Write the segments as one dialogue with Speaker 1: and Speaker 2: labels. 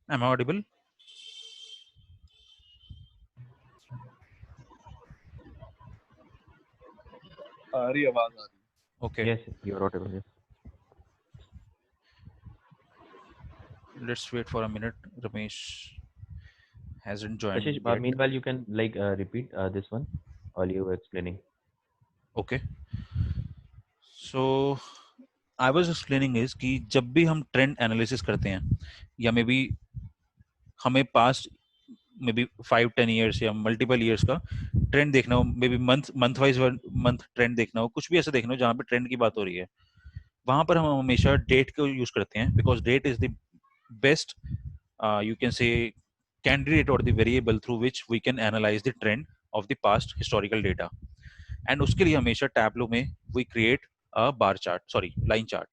Speaker 1: Am I audible?
Speaker 2: आ रही आवाज आ रही।
Speaker 1: Okay,
Speaker 3: Yes, you're audible. Yes.
Speaker 1: let's wait for a minute. Ramesh hasn't
Speaker 3: Kashish,
Speaker 1: joined yet.
Speaker 3: meanwhile, you can repeat this one while you were explaining.
Speaker 1: Okay, so I was explaining is कि जब भी हम trend analysis करते हैं या may B हमें past may be 5-10 years या multiple years का ट्रेंड देखना हो, may be month wise month trend देखना हो, कुछ भी ऐसा देखना हो जहाँ पे ट्रेंड की बात हो रही है, वहां पर हम हमेशा डेट को यूज करते हैं because date is the best you can say candidate or the variable through which we can analyze the trend of the past historical data. And उसके लिए हमेशा टैबलो में we create a bar chart, sorry line chart.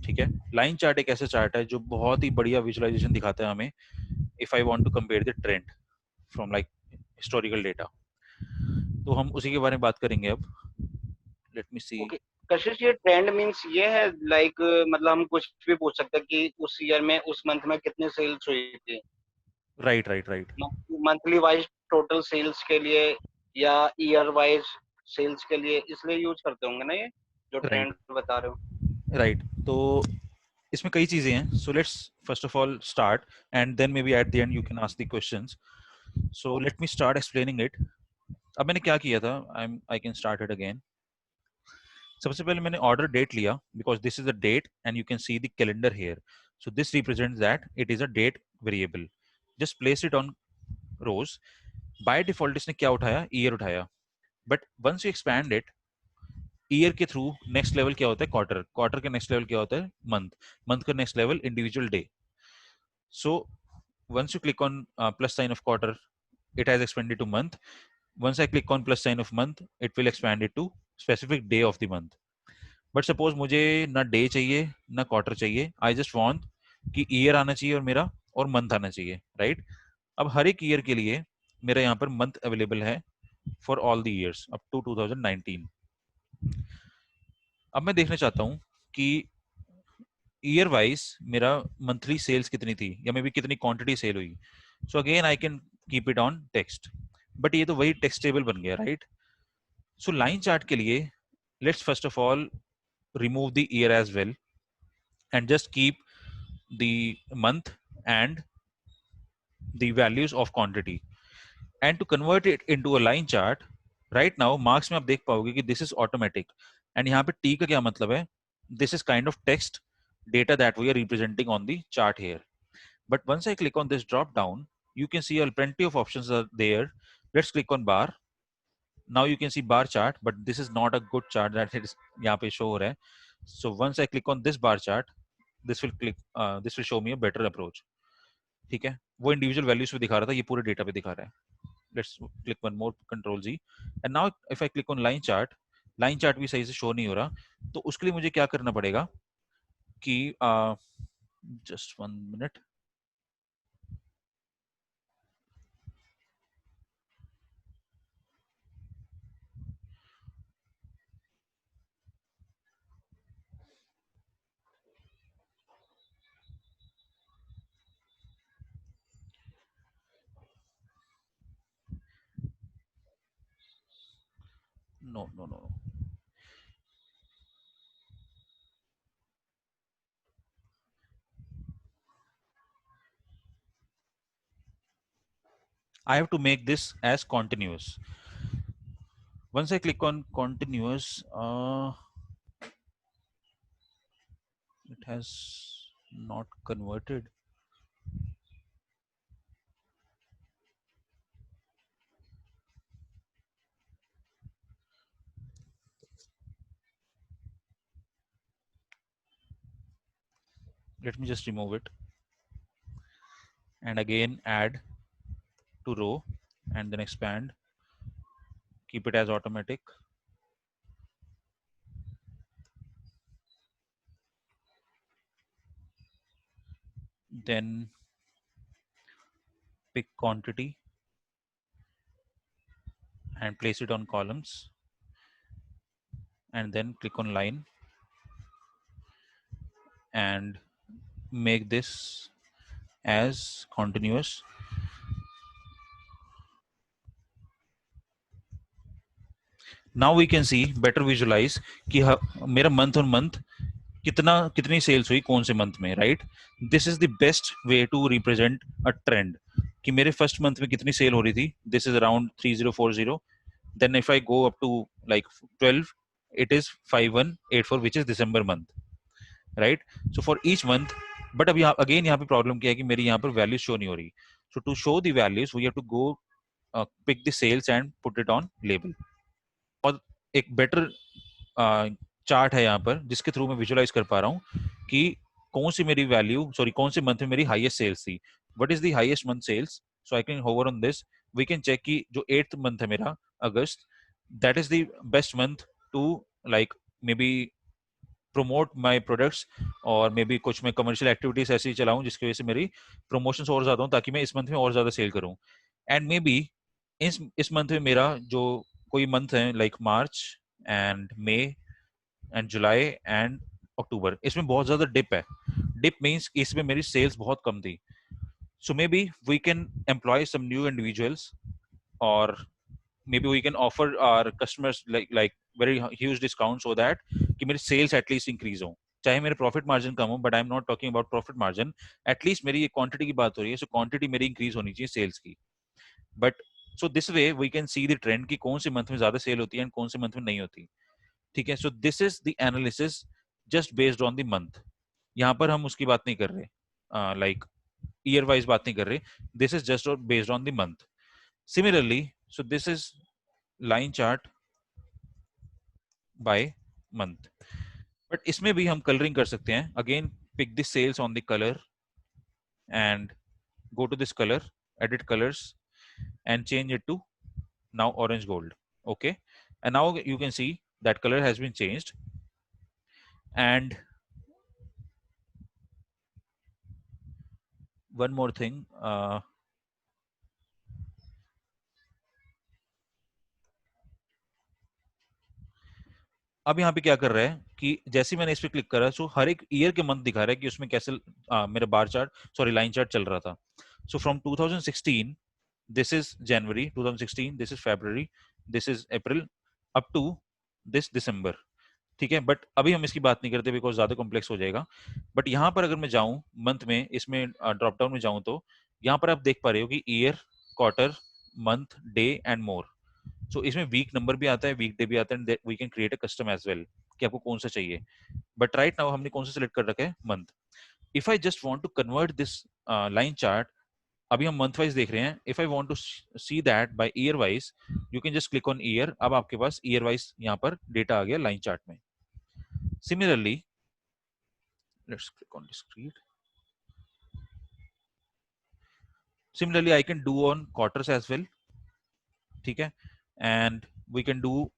Speaker 1: ठीक है, line chart एक ऐसा chart है जो बहुत ही बढ़िया विजुअलाइजेशन दिखाता है हमें if I want to compare the trend from like historical data. तो हम उसी के बारे में बात करेंगे अब। लेट मी सी।
Speaker 4: ओके कशिश, ये ट्रेंड मींस ये है लाइक मतलब हम कुछ भी पूछ सकते हैं कि उस ईयर में उस मंथ में कितने सेल्स हुई थी,
Speaker 1: right right right.
Speaker 4: Monthly wise total sales के लिए या ईयर वाइज सेल्स के लिए, इसलिए यूज करते होंगे ना ये जो
Speaker 1: राइट
Speaker 4: ट्रेंड बता रहे हो।
Speaker 1: राइट। तो इसमें कई चीजें हैं, so let's first of all start and then may be at the end you can ask the questions. So let me start explaining it. अब मैंने क्या किया था, I can start it again. सबसे पहले मैंने ऑर्डर डेट लिया because this is a date and you can see the calendar here. So this represents that it is a date variable. Just place it on rose. Bye default इसने क्या उठाया, year उठाया, but once you expand it year के through next level क्या होता है, quarter, quarter का next level क्या होता है, मंथ, मंथ का next level individual day. So once you click on plus sign of quarter, it has expanded to month. Once I click on plus sign of month, it will expand it to specific day of the month. But suppose मुझे ना day चाहिए ना quarter चाहिए, आई just want कि year आना चाहिए और मेरा और मंथ आना चाहिए, राइट? अब हर एक ईयर के लिए मेरा यहाँ पर मंथ अवेलेबल है for all the years up to 2019। अब मैं देखना चाहता हूँ कि ईयर वाइज मेरा मंथली सेल्स कितनी थी या मे बी कितनी क्वांटिटी सेल हुई। So again I can keep it on text, but ये तो वही टेक्स्ट टेबल बन गया, राइट? सो लाइन चार्ट के लिए let's first of all remove the year as well and just keep the month and the values of quantity and to convert it into a line chart right now marks में आप देख पाओगे कि this is automatic and यहाँ पे t का क्या मतलब है, this is kind of text data that we are representing on the chart here. But once I click on this drop down, you can see plenty of options are there. Let's click on bar. Now you can see bar chart, but this is not a good chart that is यहाँ पे show हो रहा है. So once I click on this bar chart, this will show me a better approach. ठीक है, वो individual values पे दिखा रहा था, ये पूरे data पे दिखा रहा है. Let's click one more, Control Z. And now if I click on line chart भी सही से show नहीं हो रहा, तो उसके लिए मुझे क्या करना पड़ेगा कि just 1 minute. No. I have to make this as continuous. Once I click on continuous, it has not converted. Let me just remove it and again add to row and then expand. Keep it as automatic. Then pick quantity and place it on columns and then click on line and make this as continuous now we can see better visualize कि मेरा month on month कितनी सेल्स हुई कौन से month में, right. This is the best way to represent a trend कि मेरे फर्स्ट मंथ में कितनी सेल हो रही थी. This is around 3040. Then if I go up to like 12 it is 5184 which is December month, right? So for each month, but अब यहाँ again यहाँ पे प्रॉब्लम क्या है कि मेरी यहाँ पर वैल्यूज शो नहीं हो रही. So to show the values we have to go pick the sales and put it on label. और एक बेटर चार्ट है यहाँ पर जिसके थ्रू मैं विजुअलाइज कर पा रहा हूँ कि कौन सी मेरी वैल्यू कौन से मंथ में मेरी हाईएस्ट सेल्स थी. What is the highest month sales? So I can hover on this. We can check कि जो 8th मंथ है मेरा अगस्त, that is the best month to like maybe promote my products और may be कुछ मैं commercial activities ऐसी चलाऊं जिसकी वजह से मेरी प्रमोशन और ज्यादा हो ताकि मैं इस मंथ में और ज्यादा सेल करूं. एंड मे बी इस मंथ में मेरा जो कोई मंथ है like March and May and July and October, इसमें बहुत ज्यादा डिप है. डिप मीन्स इसमें मेरी सेल्स बहुत कम थी. So maybe we can employ some new individuals और maybe we can offer our customers like very huge discount so that कि मेरी sales at least increase हो. चाहे मेरे profit margin कम हो, but I'm not talking about profit margin. At least मेरी ये quantity की बात हो रही है, so quantity मेरी increase होनी चाहिए sales की. But so this way we can see the trend कि कौन से month में ज्यादा sale होती है and कौन से month में नहीं होती. ठीक है. So this is the analysis just based on the month. यहाँ पर हम उसकी बात नहीं कर रहे, like year wise बात नहीं कर रहे. This is just based on the month. Similarly, so this is line chart by month. But इसमें भी हम coloring कर सकते हैं. Again, pick the sales on the color and go to this color, edit colors and change it to now orange gold. Okay. And now you can see that color has been changed. And one more thing, अब यहाँ पे क्या कर रहा है कि जैसे मैंने इस पे क्लिक करा सो हर एक ईयर के मंथ दिखा रहा है कि उसमें कैसे मेरा बार चार्ट लाइन चार्ट चल रहा था. So from 2016 this is January, 2016 this is February, this is April up to this December. ठीक है. बट अभी हम इसकी बात नहीं करते बिकॉज ज्यादा कॉम्प्लेक्स हो जाएगा. बट यहाँ पर अगर मैं जाऊं मंथ में, इसमें ड्रॉप डाउन में जाऊं तो यहाँ पर आप देख पा रहे हो कि year, quarter, month, day and more. So इसमें वीक नंबर भी आता है, वीक डे भी आता है. We can create a custom as well कि आपको कौन सा चाहिए. बट राइट नाउ हमने कौन सा सिलेक्ट कर रखा है? Month. If I just want to convert this line chart, अभी हम मंथ वाइज देख रहे हैं. If I want to see that by year wise, you can just click on year. अब आपके पास ईयर वाइज यहाँ पर डेटा आ गया लाइन चार्ट में. Similarly let's click on discrete. Similarly I can do on quarters as well. ठीक है. And we can do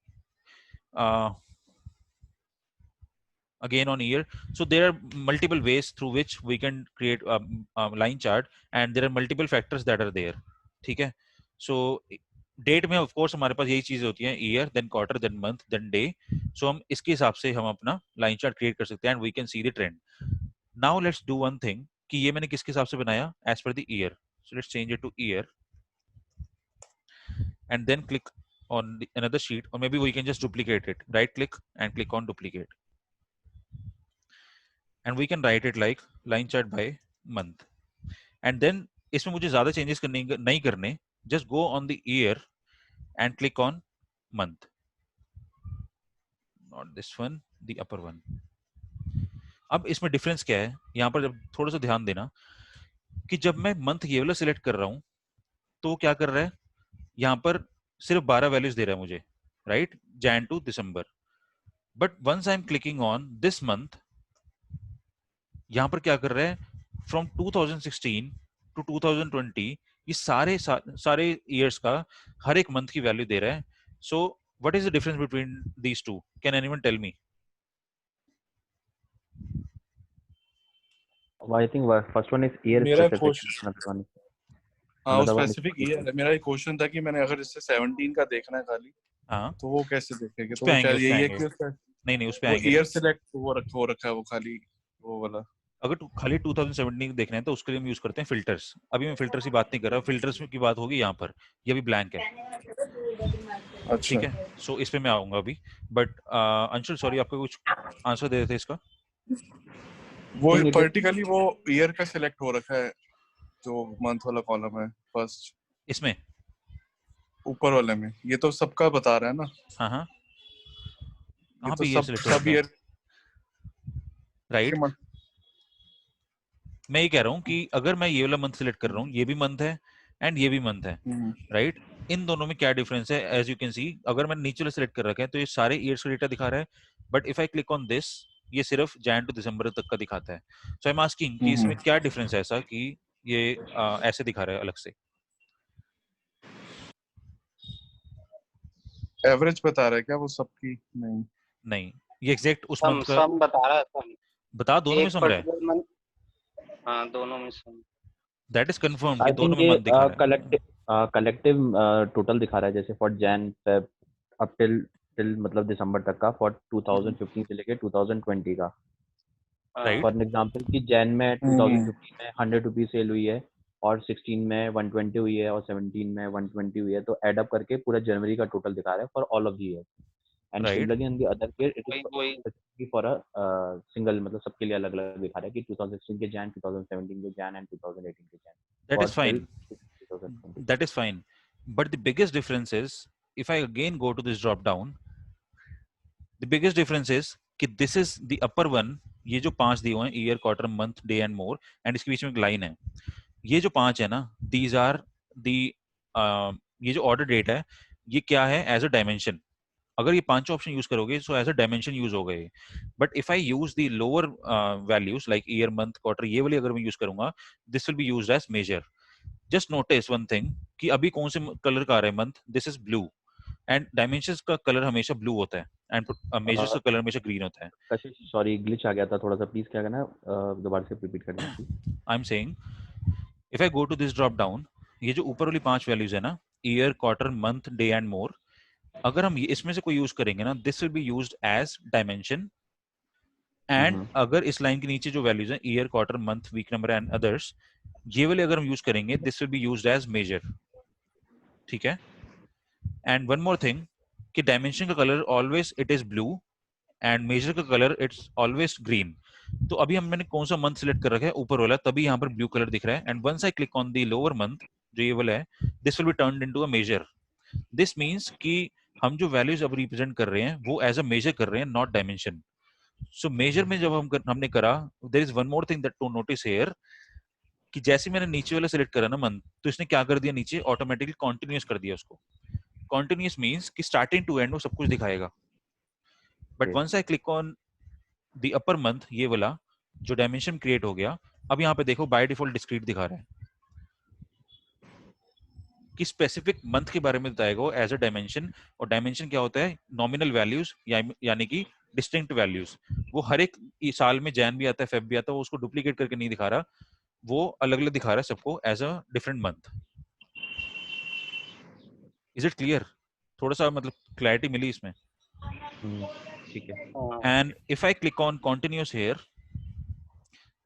Speaker 1: again on year. So there are multiple ways through which we can create a line chart and there are multiple factors that are there. ठीक है. So date में of course हमारे पास यही चीजें होती हैं, year, then quarter, then month, then day. So हम इसके हिसाब से हम अपना लाइन चार्ट क्रिएट कर सकते हैं and we can see the trend. Now let's do one thing कि ये मैंने किसके हिसाब से बनाया? As per the year. So let's change it to year and then click on another sheet, or maybe we can just duplicate it. Right click and click on duplicate. And we can write it like line chart by month. And then इसमें मुझे ज्यादा changes करने नहीं करने. Just go on the year and click on month. Not this one, the upper one. अब इसमें difference क्या है? यहाँ पर जब थोड़ा सा ध्यान देना कि जब मैं मंथ ये वाला सिलेक्ट कर रहा हूँ तो क्या कर रहा है? यहाँ पर सिर्फ 12 वैल्यूज दे रहा है मुझे, right? Jan to December. But once I am clicking on this month, यहाँ पर क्या कर रहा है? फ्रॉम 2016 टू 2020 ये सारे ईयर्स का हर एक मंथ की वैल्यू दे रहा है. So what is the difference between these two? Can anyone tell me?
Speaker 3: I think first one is year
Speaker 2: मेरा
Speaker 3: specific.
Speaker 2: Question,
Speaker 3: Another one.
Speaker 2: हाँ वो
Speaker 3: Another one is
Speaker 2: specific year है. मेरा एक क्वेश्चन था कि मैंने अगर इससे 17 का देखना है खाली,
Speaker 1: हाँ,
Speaker 2: तो वो कैसे देखेंगे?
Speaker 1: उस
Speaker 2: तो
Speaker 1: पे
Speaker 2: वो
Speaker 1: आएंगे,
Speaker 2: शायद
Speaker 1: उस पे
Speaker 2: यही है
Speaker 1: आएंगे.
Speaker 2: कि उसका
Speaker 1: नहीं उस पे
Speaker 2: वो
Speaker 1: आएंगे.
Speaker 2: ईयर सिलेक्ट हो रखा है वो खाली वो वाला.
Speaker 1: अगर खाली 2017 देखना है तो उसके लिए हम यूज करते हैं फिल्टर्स। अभी मैं फिल्टर्स की बात नहीं कर रहा, फिल्टर्स की बात होगी यहाँ पर, ये अभी ब्लैंक है,
Speaker 2: अच्छा,
Speaker 1: ठीक है। सो इस पे मैं आऊंगा अभी, बट अंशुल सॉरी, आपको कुछ आंसर दे रहे थे इसका?
Speaker 2: वो
Speaker 3: नहीं, it is
Speaker 2: पर्टिकुलरली वो ईयर का सिलेक्ट हो रखा है, जो मंथ वाला कॉलम है फर्स्ट
Speaker 1: इसमें?
Speaker 2: ऊपर वाले में, ये तो सबका बता रहा है ना,
Speaker 1: हाँ हाँ,
Speaker 2: ये
Speaker 1: कहाँ
Speaker 2: तो
Speaker 1: पे ईयर
Speaker 2: सब
Speaker 1: सिलेक्ट हो
Speaker 2: सब
Speaker 1: रखा है?
Speaker 2: ईयर
Speaker 1: राइट,
Speaker 2: के मंथ।
Speaker 1: मैं ये कह रहा हूँ कि अगर मैं ये वाला मंथ सिलेक्ट कर रहा हूँ, ये भी मंथ है एंड ये भी मंथ है, राइट। इन दोनों में क्या डिफरेंस है? एज यू कैन सी, अगर मैंने नीचे वाला सिलेक्ट कर रखा है तो ये सारे ईयर्स का डेटा दिखा रहा है, but if I click on this, ये सिर्फ जैन टू दिसंबर तक का दिखाता है। सो आई एम आस्किंग कि इसमें क्या डिफरेंस है ऐसा कि ये ऐसे दिखा रहा है अलग से?
Speaker 2: एवरेज बता रहा है क्या वो सबकी? नहीं,
Speaker 1: नहीं, ये एग्जैक्ट उस
Speaker 4: सम
Speaker 1: मंथ का
Speaker 4: सम बता रहा है, सम
Speaker 1: बता, दोनों में
Speaker 4: एक
Speaker 1: सम रहा है।
Speaker 4: Particular month. हाँ, दोनों में सम।
Speaker 1: दैट इज कंफर्म कि
Speaker 3: I
Speaker 1: दोनों
Speaker 3: think
Speaker 1: में
Speaker 3: ये
Speaker 1: मंथ दिखा रहा है।
Speaker 3: कलेक्टिव टोटल दिखा रहा है, जैसे for Jan Feb up till मतलब दिसंबर तक का, फॉर 2015 से लेके 2020 का।
Speaker 1: राइट,
Speaker 3: फॉर एग्जांपल कि जैन में 2015 में 100 रुपीज सेल हुई है, और 16 में 120 हुई है, और 17 में 120 हुई है, तो एड अप करके पूरा जनवरी का टोटल दिखा रहा है for all of the year. And
Speaker 1: right,
Speaker 3: similarly in the other case it
Speaker 4: वही वही
Speaker 3: इज फॉर अ सिंगल, मतलब सबके लिए अलग अलग दिखा रहा है कि 2016 के जैन, 2017 के जैन एंड 2018 के Jain
Speaker 1: that
Speaker 3: for
Speaker 1: is
Speaker 3: till
Speaker 1: fine,
Speaker 3: 2020।
Speaker 1: that is fine, but the biggest difference is, if I again go to this drop down, the biggest difference is कि this is the upper one, ये जो 5 दिए हुए हैं, year, quarter, month, day and more, and इसके बीच में एक line है, ये जो 5 है ना, these are the ये जो ऑर्डर डेट है, ये क्या है? As a dimension. अगर ये 5 ऑप्शन यूज करोगे so as a dimension use हो गए, but if I use the lower values like year, month, quarter, ये वाली अगर मैं यूज करूंगा, this will be used as measure. Just notice one thing कि अभी कौन से कलर का आ रहा है month, this is blue, and dimensions का कलर हमेशा ब्लू होता है, एंड मेजर्स का कलर हमेशा ग्रीन होता है।
Speaker 3: कशिश सॉरी ग्लिच आ गया था थोड़ा सा, प्लीज क्या करना दोबारा से रिपीट कर दें।
Speaker 1: I am saying, if I go to this drop down, ये जो ऊपर वाली 5 वैल्यूज है ना, year, quarter, month, day and more, अगर हम इसमें से कोई यूज करेंगे ना, this will be used as dimension. And अगर इस लाइन के नीचे जो वैल्यूज हैं, year, quarter, month, week number and others, ये वाले अगर हम यूज करेंगे, this will be used as major, ठीक है। एंड वन मोर थिंग कि डायमेंशन का colour always it is blue, and measure का कलर इट्स ऑलवेज ग्रीन। तो अभी हम मैंने कौन सा मंथ सिलेक्ट कर रखा है? ऊपर वाला, तभी यहाँ पर ब्लू कलर दिख रहा है। And once I click on the lower month, जो ये वाला है, this will be turned into a measure. This means कि हम जो वैल्यूज अब रिप्रेजेंट कर रहे हैं वो एज अ मेजर कर रहे हैं, नॉट डायमेंशन। सो मेजर में जब हमने करा, there is one more thing that to notice here, कि जैसे मैंने नीचे वाला सिलेक्ट करा ना मंथ, तो इसने क्या कर दिया, नीचे ऑटोमेटिकली कॉन्टिन्यूस कर दिया उसको। कॉन्टिन्यूस मींस कि स्टार्टिंग टू एंड वो सब कुछ दिखाएगा। But once I click on the upper month, ये वाला जो डायमेंशन क्रिएट हो गया, अब यहाँ पे देखो बाय डिफॉल्ट डिस्क्रीट दिखा रहा है, कि स्पेसिफिक मंथ के बारे में बताएगा एज अ डायमेंशन। और डायमेंशन क्या होता है? नॉमिनल वैल्यूज, यानी कि डिस्टिंक्ट वैल्यूज। वो हर एक साल में जैन भी आता है, फेब भी आता है, वो उसको डुप्लीकेट करके नहीं दिखा रहा, वो अलग अलग दिखा रहा है सबको as a different month. Is it clear? थोड़ा सा मतलब क्लैरिटी मिली इसमें?
Speaker 3: ठीक है।
Speaker 4: हाँ,
Speaker 1: and if I click on continuous here,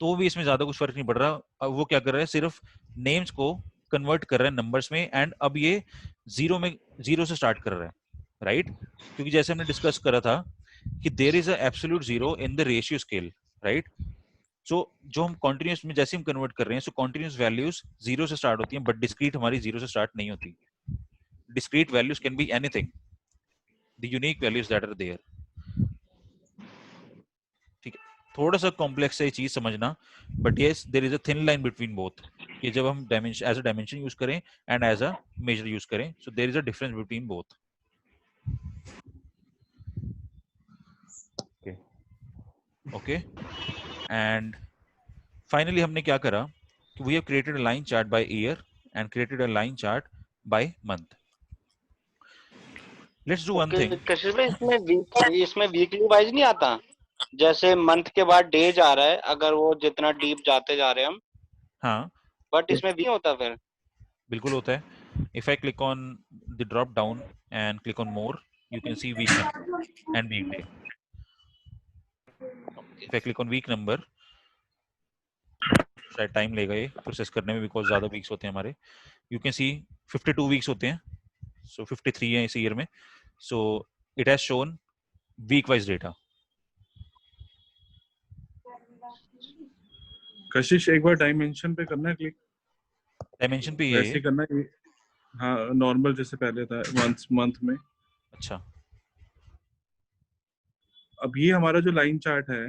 Speaker 1: तो भी इसमें ज्यादा कुछ फर्क नहीं पड़ रहा। अब वो क्या कर रहा है, सिर्फ नेम्स को कन्वर्ट कर रहा है नंबर्स में, एंड अब ये जीरो से स्टार्ट कर रहा है, राइट। क्योंकि जैसे हमने डिस्कस करा था कि there is a absolute zero in the ratio scale, right. So जो हम कॉन्टिन्यूस में जैसे हम कन्वर्ट कर रहे हैं, सो कॉन्टिन्यूस वैल्यूज जीरो से स्टार्ट होती हैं, बट डिस्क्रीट हमारी जीरो से स्टार्ट नहीं होती। Discrete values can be anything, the unique values that are there, ठीक है। थोड़ा सा कॉम्प्लेक्स है ये चीज समझना, but yes there is a thin line between both, कि जब हम dimension as a dimension use करें and as a measure use करें, so there is a difference between both.
Speaker 3: Okay.
Speaker 1: Okay, and finally हमने क्या करा कि we have created a line chart by year and created a line chart by month. Let's do one
Speaker 4: okay
Speaker 1: thing.
Speaker 4: Kashish भाई, इसमें weekly wise नहीं आता? जैसे month के बाद डे जा रहा है, अगर वो जितना डीप जाते जा रहे हैं हम,
Speaker 1: हाँ,
Speaker 4: बट इसमें भी होता फिर?
Speaker 1: बिल्कुल होता है। If I click on the drop down and click on more, you can see week number and week day.
Speaker 4: Okay.
Speaker 1: If I click on week number, शायद टाइम लेगा ये प्रोसेस करने में बिकॉज ज्यादा वीक्स होते हैं हमारे. यू कैन सी 52 वीक्स होते हैं, सो 53 है इस ईयर में. So it has shown week wise data.
Speaker 2: Kashish एक बार डायमेंशन पे करना है क्लिक,
Speaker 1: डायमेंशन पे ये
Speaker 2: वैसे ही करना है. हाँ नॉर्मल जैसे पहले था मंथ में.
Speaker 1: अच्छा.
Speaker 2: अब ये हमारा जो लाइन चार्ट है,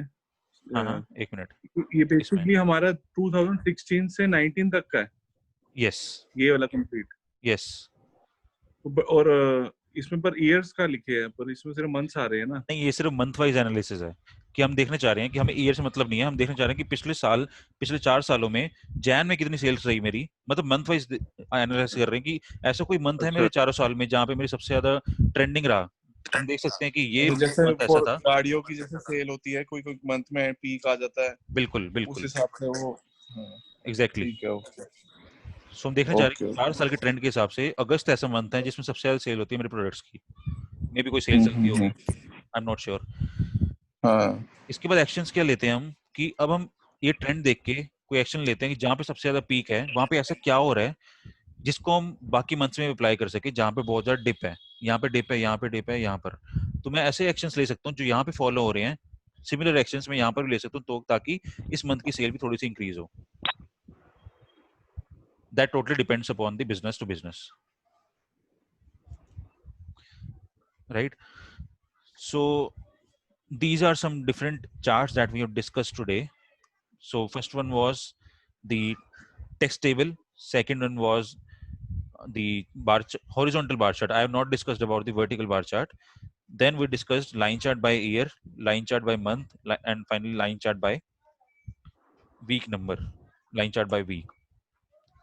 Speaker 1: हाँ हाँ, एक मिनट.
Speaker 2: ये बेसिकली हमारा 2016 से 19 तक का है.
Speaker 1: यस
Speaker 2: ये वाला कंप्लीट.
Speaker 1: यस.
Speaker 2: और इसमें पर इयर्स का लिखे हैं, पर इसमें सिर्फ मंथ्स आ रहे हैं ना.
Speaker 1: नहीं, ये सिर्फ मंथ वाइज एनालिसिस है कि हम देखना चाह रहे हैं कि हमें ईयर से मतलब नहीं है. हम देखना चाह रहे हैं कि पिछले 4 सालों में जैन में कितनी सेल्स रही मेरी, मतलब मंथ वाइज एनालिसिस कर रहे हैं कि ऐसा कोई मंथ है मेरे 4 साल में जहां पे मेरी सबसे ज्यादा ट्रेंडिंग रहा. हम देख सकते हैं कि ये
Speaker 2: जैसे
Speaker 1: मंथ ऐसा
Speaker 2: फॉर
Speaker 1: था.
Speaker 2: गाड़ियों की जैसे सेल होती है, कोई कोई मंथ में पीक आ जाता है,
Speaker 1: बिल्कुल
Speaker 2: उस
Speaker 1: बिल्कुल
Speaker 2: हिसाब से वो.
Speaker 1: एग्जैक्टली.
Speaker 2: ठीक है, ओके.
Speaker 1: सो हम देखना चाह रहे हैं
Speaker 2: ओके.
Speaker 1: कि 4 साल के ट्रेंड के हिसाब से अगस्त ऐसा मंथ है जिसमें सबसे ज्यादा सेल होती है मेरे प्रोडक्ट्स की. मे भी कोई सेल चलती होगी, आई एम नॉट श्योर.
Speaker 2: हाँ.
Speaker 1: इसके बाद एक्शंस क्या लेते हैं हम कि अब हम ये ट्रेंड देख के कोई एक्शन लेते हैं कि जहाँ पे सबसे ज्यादा पीक है वहां पे ऐसा क्या हो रहा है जिसको हम बाकी मंथ्स में अप्लाई कर सके, जहाँ पे बहुत ज्यादा डिप है, यहाँ पे डिप है, यहाँ पे डिप है, यहाँ पर. तो मैं ऐसे एक्शंस ले सकता हूँ जो यहाँ पे फॉलो हो रहे हैं. सिमिलर एक्शंस मैं यहाँ पर भी ले सकता हूँ तो ताकि इस मंथ की सेल भी थोड़ी सी इंक्रीज हो. That totally depends upon the business to business, right? So these are some different charts that we have discussed today. So first one was the text table, second one was the horizontal bar chart. I have not discussed about the vertical bar chart. Then we discussed line chart by year, line chart by month, and finally line chart by week number, line chart by week.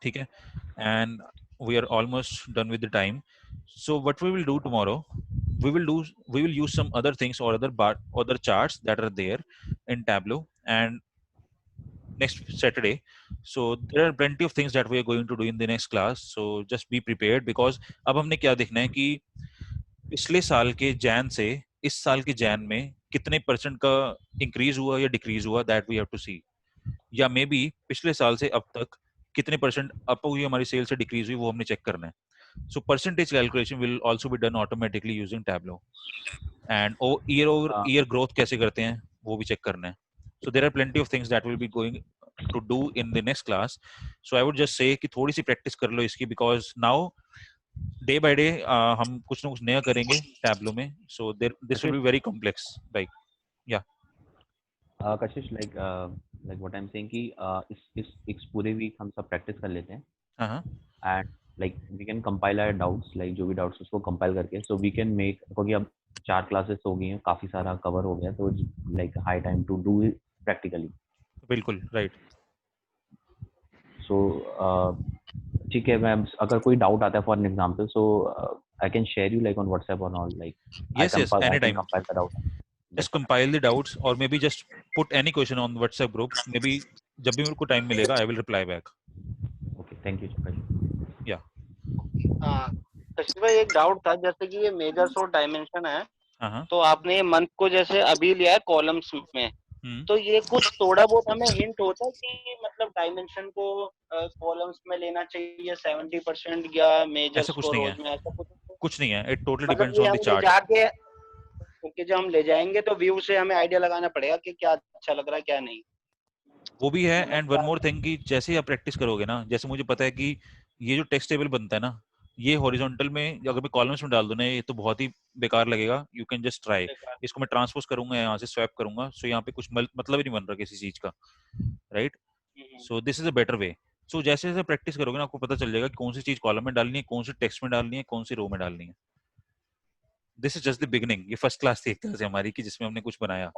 Speaker 1: Okay, and we are almost done with the time. So what we will do tomorrow, we will use some other things or other charts that are there in Tableau, and next Saturday. So there are plenty of things that we are going to do in the next class. So just be prepared because अब हमने क्या देखना है कि पिछले साल के जैन से इस साल के जैन में कितने परसेंट का इंक्रीज हुआ या डिक्रीज हुआ, दैट वी हैव टू सी. या मे बी पिछले साल से अब तक कितने परसेंट अप हुई हमारी सेल से डिक्रीज हुई, वो हमने चेक करना है. So percentage calculation will also be done automatically using Tableau. And year over year growth कैसे करते हैं वो भी चेक करना है. So there are plenty of things that we'll be going to do in the next class. So I would just say कि थोड़ी सी practice कर लो इसकी because now day by day हम कुछ ना कुछ नया करेंगे Tableau में. So this will be very complex. Like yeah.
Speaker 3: Kashish like what I'm saying कि इस पूरे वीक हम सब प्रैक्टिस कर लेते हैं.
Speaker 1: हाँ.
Speaker 3: And like we can compile our doubts, like जो भी डाउट्स उसको कंपाइल करके सो वी कैन मेक, क्योंकि अब 4 क्लासेस हो गई हैं, काफी सारा कवर हो गया, तो like high time to do it practically.
Speaker 1: बिल्कुल राइट.
Speaker 3: सो ठीक है मैम, अगर कोई डाउट आता है for an example, so I can share you like on WhatsApp और all, like
Speaker 1: Yes, anytime.
Speaker 3: Compile the doubt.
Speaker 1: Just compile the doubts or maybe just put any question on WhatsApp group. Maybe जब भी मेरे को time मिलेगा I will reply back.
Speaker 3: Okay, thank you.
Speaker 4: कशिश भाई एक doubt था, जैसे कि ये मेजर्स और डायमेंशन है,
Speaker 1: हाँ.
Speaker 4: तो आपने मंथ को जैसे अभी लिया है कॉलम्स में, तो ये कुछ थोड़ा बहुत हमें हिंट होता है कि मतलब डायमेंशन को कॉलम्स में लेना चाहिए 70% या मेजर्स
Speaker 1: कुछ
Speaker 4: को
Speaker 1: नहीं
Speaker 4: रोज
Speaker 1: है.
Speaker 4: में, ऐसा
Speaker 1: कुछ नहीं है. It totally
Speaker 4: मतलब
Speaker 1: depends
Speaker 4: ये
Speaker 1: on
Speaker 4: हम
Speaker 1: the
Speaker 4: ले
Speaker 1: chart.
Speaker 4: जाके, क्योंकि जब हम ले जाएंगे तो व्यू से हमें आइडिया लगाना पड़ेगा कि क्या अच्छा लग रहा है क्या नहीं.
Speaker 1: वो भी है. एंड वन मोर थिंग कि जैसे ही आप प्रैक्टिस करोगे ना, जैसे मुझे पता है कि ये जो टेक्स्ट टेबल बनता है ना, ये हॉरिजॉन्टल में अगर मैं कॉलम्स में डाल दूं ना, ये तो बहुत ही बेकार लगेगा. You can just try. इसको मैं ट्रांसपोज करूंगा, यहाँ से स्वैप करूंगा, सो यहाँ पे कुछ मतलब ही नहीं बन रहा किसी चीज का, right? So this is a better way. So जैसे जैसे प्रैक्टिस करोगे ना, आपको पता चल जाएगा कि कौन सी चीज कॉलम में डालनी है, कौन सी टेक्स्ट में डालनी है, कौन सी रो में डालनी है. This is just the beginning. ये फर्स्ट क्लास थी एक तरह से हमारी कि जिसमें हमने कुछ बनाया,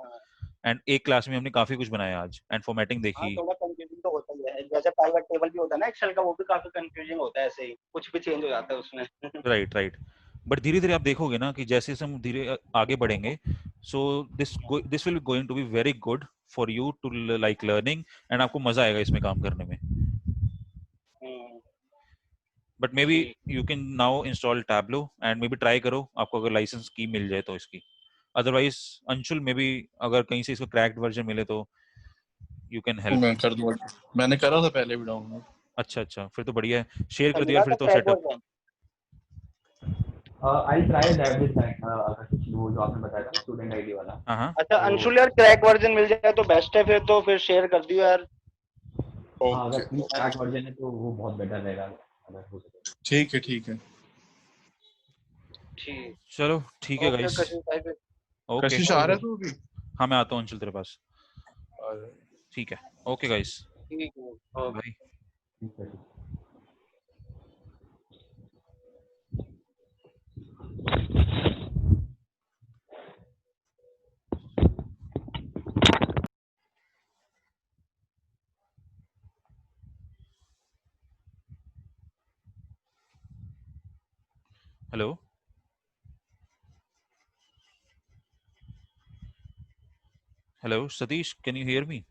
Speaker 1: एंड एक क्लास में हमने काफी कुछ बनाया आज, एंड फॉर्मेटिंग देखी.
Speaker 4: थोड़ा कंफ्यूजिंग तो होता ही है, जैसे पाइवट टेबल भी होता है ना एक्सेल का, वो भी काफी कंफ्यूजिंग होता है, ऐसे ही कुछ भी चेंज हो जाता है उसमें.
Speaker 1: राइट. बट धीरे धीरे आप देखोगे ना कि जैसे जैसे हम धीरे आगे बढ़ेंगे, so this will going to be very good for you to like learning, and आपको मजा आएगा इसमें काम करने में. But maybe you can now install Tableau and maybe try करो, आपको अगर लाइसेंस की मिल जाए तो इसकी. अदरवाइज अंशुल, मे बी अगर कहीं से इसका क्रैक्ड वर्जन मिले तो यू कैन हेल्प।
Speaker 5: मैं कर दूंगा, मैंने करा था पहले भी डाउनलोड।
Speaker 1: अच्छा, फिर तो बढ़िया है, शेयर कर
Speaker 4: मिला
Speaker 1: दिया फिर
Speaker 4: था
Speaker 1: तो
Speaker 4: crack
Speaker 1: setup.
Speaker 4: Version?
Speaker 3: I try that with वो जो आपने बताया था स्टूडेंट आईडी वाला।
Speaker 1: हाँ
Speaker 4: अच्छा
Speaker 3: तो
Speaker 4: अंशुल यार, क्रैक वर्जन मिल जाए तो बेस्ट है, फिर शेयर कर दियो यार।
Speaker 3: अगर
Speaker 5: ओके
Speaker 3: क्रैक वर्जन है तो वो बहुत बेटर रहेगा अगर हो सके।
Speaker 5: ठीक है ठीक है।
Speaker 4: ठीक।
Speaker 1: चलो ठीक है
Speaker 4: ओके
Speaker 1: गाइस।
Speaker 4: कशिश भाई फिर।
Speaker 1: ओके
Speaker 5: कशिश आ रहा है तू अभी?
Speaker 1: हाँ मैं आता हूँ अंशुल तेरे पास।
Speaker 5: आ जा।
Speaker 1: ठीक है, ओके गाइस,
Speaker 4: ठीक है ओके।
Speaker 1: बाय।
Speaker 3: ठीक है, ठीक है।
Speaker 1: Hello hello Satish, can you hear me?